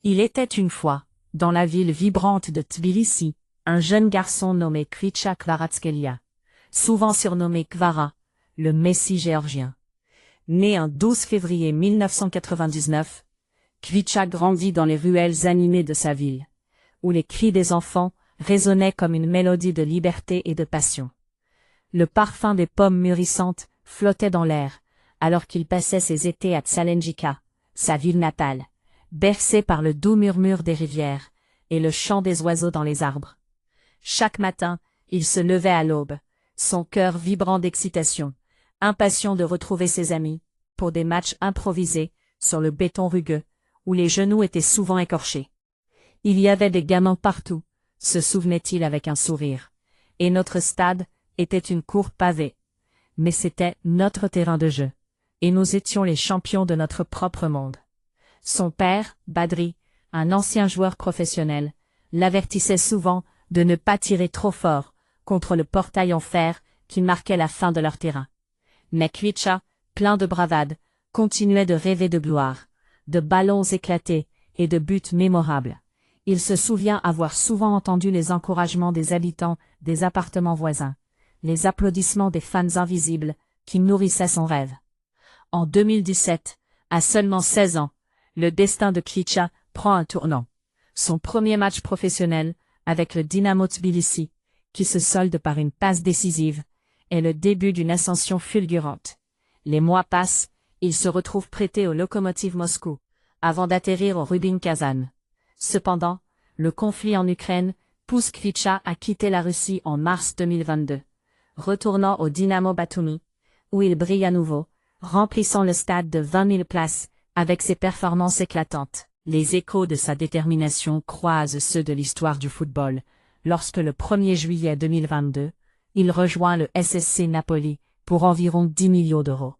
Il était une fois, dans la ville vibrante de Tbilissi, un jeune garçon nommé Kvicha Kvaratskhelia, souvent surnommé Kvara, le Messie géorgien. Né un 12 février 1999, Kvicha grandit dans les ruelles animées de sa ville, où les cris des enfants résonnaient comme une mélodie de liberté et de passion. Le parfum des pommes mûrissantes flottait dans l'air, alors qu'il passait ses étés à Tsalenjika, sa ville natale, bercé par le doux murmure des rivières et le chant des oiseaux dans les arbres. Chaque matin, il se levait à l'aube, son cœur vibrant d'excitation, impatient de retrouver ses amis, pour des matchs improvisés, sur le béton rugueux, où les genoux étaient souvent écorchés. Il y avait des gamins partout, se souvenait-il avec un sourire, et notre stade était une cour pavée. Mais c'était notre terrain de jeu, et nous étions les champions de notre propre monde. Son père, Badri, un ancien joueur professionnel, l'avertissait souvent de ne pas tirer trop fort contre le portail en fer qui marquait la fin de leur terrain. Mais Kvicha, plein de bravade, continuait de rêver de gloire, de ballons éclatés et de buts mémorables. Il se souvient avoir souvent entendu les encouragements des habitants des appartements voisins, les applaudissements des fans invisibles qui nourrissaient son rêve. En 2017, à seulement 16 ans, le destin de Kvicha prend un tournant. Son premier match professionnel, avec le Dynamo Tbilissi, qui se solde par une passe décisive, est le début d'une ascension fulgurante. Les mois passent, il se retrouve prêté au Lokomotiv Moscou, avant d'atterrir au Rubin Kazan. Cependant, le conflit en Ukraine pousse Kvicha à quitter la Russie en mars 2022, retournant au Dynamo Batumi, où il brille à nouveau, remplissant le stade de 20 000 places, avec ses performances éclatantes. Les échos de sa détermination croisent ceux de l'histoire du football, lorsque le 1er juillet 2022, il rejoint le SSC Napoli pour environ 10 millions d'euros.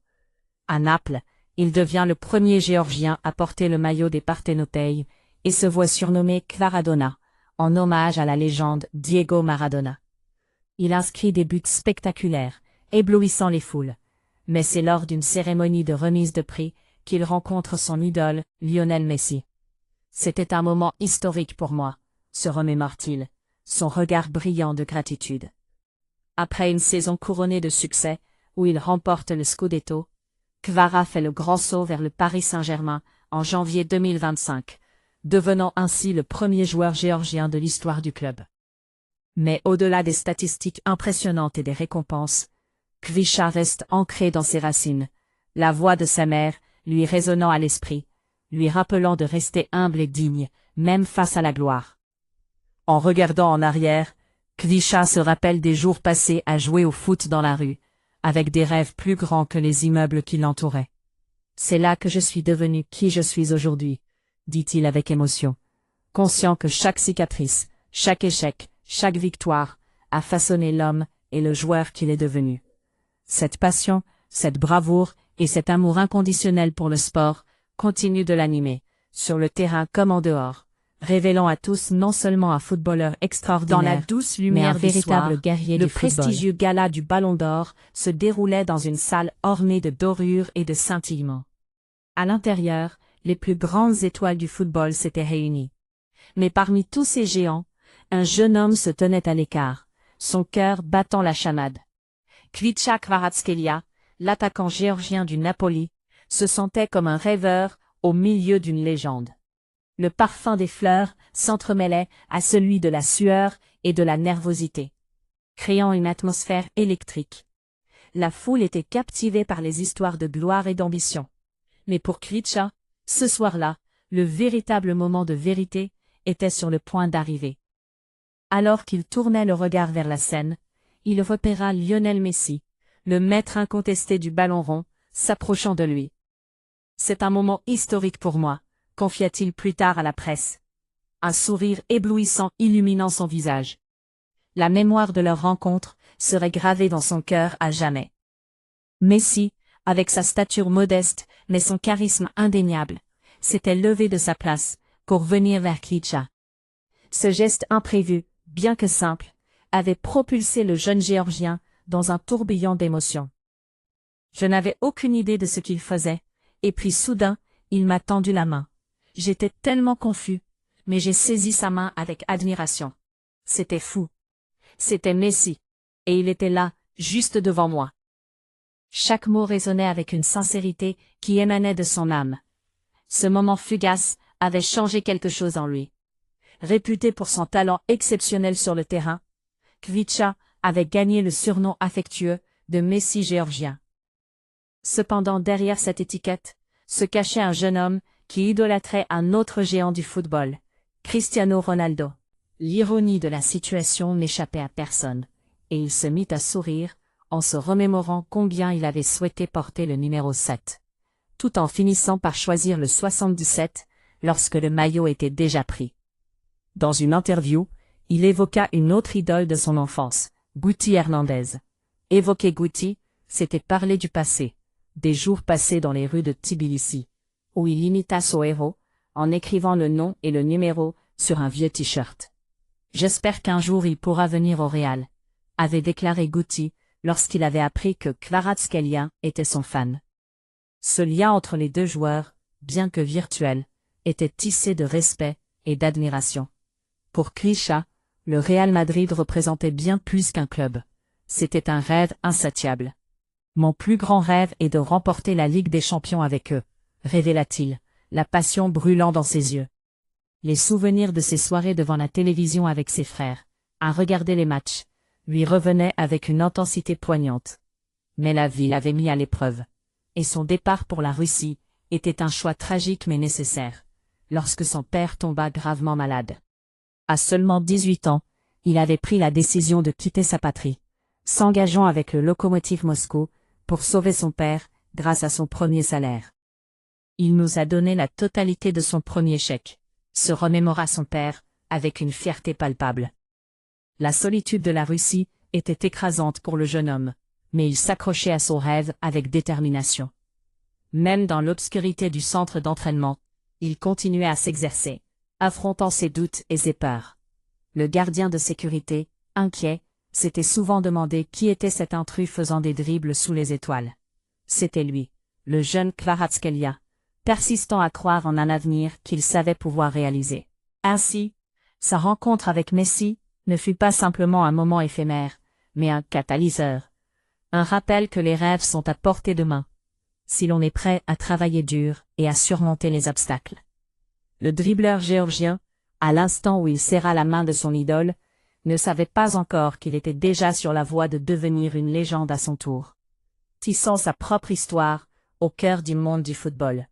À Naples, il devient le premier Géorgien à porter le maillot des Parthénopei et se voit surnommé Kvaradona, en hommage à la légende Diego Maradona. Il inscrit des buts spectaculaires, éblouissant les foules, mais c'est lors d'une cérémonie de remise de prix qu'il rencontre son idole, Lionel Messi. C'était un moment historique pour moi, se remémore-t-il, son regard brillant de gratitude. Après une saison couronnée de succès, où il remporte le Scudetto, Kvara fait le grand saut vers le Paris Saint-Germain en janvier 2025, devenant ainsi le premier joueur géorgien de l'histoire du club. Mais au-delà des statistiques impressionnantes et des récompenses, Kvicha reste ancré dans ses racines, la voix de sa mère lui résonnant à l'esprit, lui rappelant de rester humble et digne, même face à la gloire. En regardant en arrière, Kvicha se rappelle des jours passés à jouer au foot dans la rue, avec des rêves plus grands que les immeubles qui l'entouraient. C'est là que je suis devenu qui je suis aujourd'hui, dit-il avec émotion, conscient que chaque cicatrice, chaque échec, chaque victoire, a façonné l'homme et le joueur qu'il est devenu. Cette passion, cette bravoure et cet amour inconditionnel pour le sport continuent de l'animer, sur le terrain comme en dehors, révélant à tous non seulement un footballeur extraordinaire, dans la douce lumière mais un véritable guerrier du football. Le prestigieux gala du Ballon d'Or se déroulait dans une salle ornée de dorures et de scintillements. À l'intérieur, les plus grandes étoiles du football s'étaient réunies. Mais parmi tous ces géants, un jeune homme se tenait à l'écart, son cœur battant la chamade. Kvicha Kvaratskhelia, l'attaquant géorgien du Napoli, se sentait comme un rêveur au milieu d'une légende. Le parfum des fleurs s'entremêlait à celui de la sueur et de la nervosité, créant une atmosphère électrique. La foule était captivée par les histoires de gloire et d'ambition. Mais pour Kvicha, ce soir-là, le véritable moment de vérité était sur le point d'arriver. Alors qu'il tournait le regard vers la scène, il repéra Lionel Messi, le maître incontesté du ballon rond, s'approchant de lui. « C'est un moment historique pour moi », confia-t-il plus tard à la presse. Un sourire éblouissant illuminant son visage. La mémoire de leur rencontre serait gravée dans son cœur à jamais. Messi, avec sa stature modeste mais son charisme indéniable, s'était levé de sa place pour venir vers Kvicha. Ce geste imprévu, bien que simple, avait propulsé le jeune Géorgien dans un tourbillon d'émotions. Je n'avais aucune idée de ce qu'il faisait, et puis soudain, il m'a tendu la main. J'étais tellement confus, mais j'ai saisi sa main avec admiration. C'était fou. C'était Messi. Et il était là, juste devant moi. Chaque mot résonnait avec une sincérité qui émanait de son âme. Ce moment fugace avait changé quelque chose en lui. Réputé pour son talent exceptionnel sur le terrain, Kvicha avait gagné le surnom affectueux de Messi géorgien. Cependant derrière cette étiquette, se cachait un jeune homme qui idolâtrait un autre géant du football, Cristiano Ronaldo. L'ironie de la situation n'échappait à personne, et il se mit à sourire, en se remémorant combien il avait souhaité porter le numéro 7, tout en finissant par choisir le 77, lorsque le maillot était déjà pris. Dans une interview, il évoqua une autre idole de son enfance, Guti Hernandez. Évoquer Guti, c'était parler du passé, des jours passés dans les rues de Tbilissi, où il imita son héros, en écrivant le nom et le numéro sur un vieux t-shirt. « J'espère qu'un jour il pourra venir au Real », avait déclaré Guti, lorsqu'il avait appris que Kvaratskhelia était son fan. Ce lien entre les deux joueurs, bien que virtuel, était tissé de respect et d'admiration. Pour Kvicha, le Real Madrid représentait bien plus qu'un club. C'était un rêve insatiable. « Mon plus grand rêve est de remporter la Ligue des Champions avec eux », révéla-t-il, la passion brûlant dans ses yeux. Les souvenirs de ses soirées devant la télévision avec ses frères, à regarder les matchs, lui revenaient avec une intensité poignante. Mais la vie l'avait mis à l'épreuve. Et son départ pour la Russie était un choix tragique mais nécessaire, lorsque son père tomba gravement malade. À seulement 18 ans, il avait pris la décision de quitter sa patrie, s'engageant avec le Lokomotiv Moscou pour sauver son père grâce à son premier salaire. Il nous a donné la totalité de son premier chèque, se remémora son père, avec une fierté palpable. La solitude de la Russie était écrasante pour le jeune homme, mais il s'accrochait à son rêve avec détermination. Même dans l'obscurité du centre d'entraînement, il continuait à s'exercer, affrontant ses doutes et ses peurs. Le gardien de sécurité, inquiet, s'était souvent demandé qui était cet intrus faisant des dribbles sous les étoiles. C'était lui, le jeune Kvaratskhelia, persistant à croire en un avenir qu'il savait pouvoir réaliser. Ainsi, sa rencontre avec Messi ne fut pas simplement un moment éphémère, mais un catalyseur. Un rappel que les rêves sont à portée de main, si l'on est prêt à travailler dur et à surmonter les obstacles. Le dribbleur géorgien, à l'instant où il serra la main de son idole, ne savait pas encore qu'il était déjà sur la voie de devenir une légende à son tour, tissant sa propre histoire au cœur du monde du football.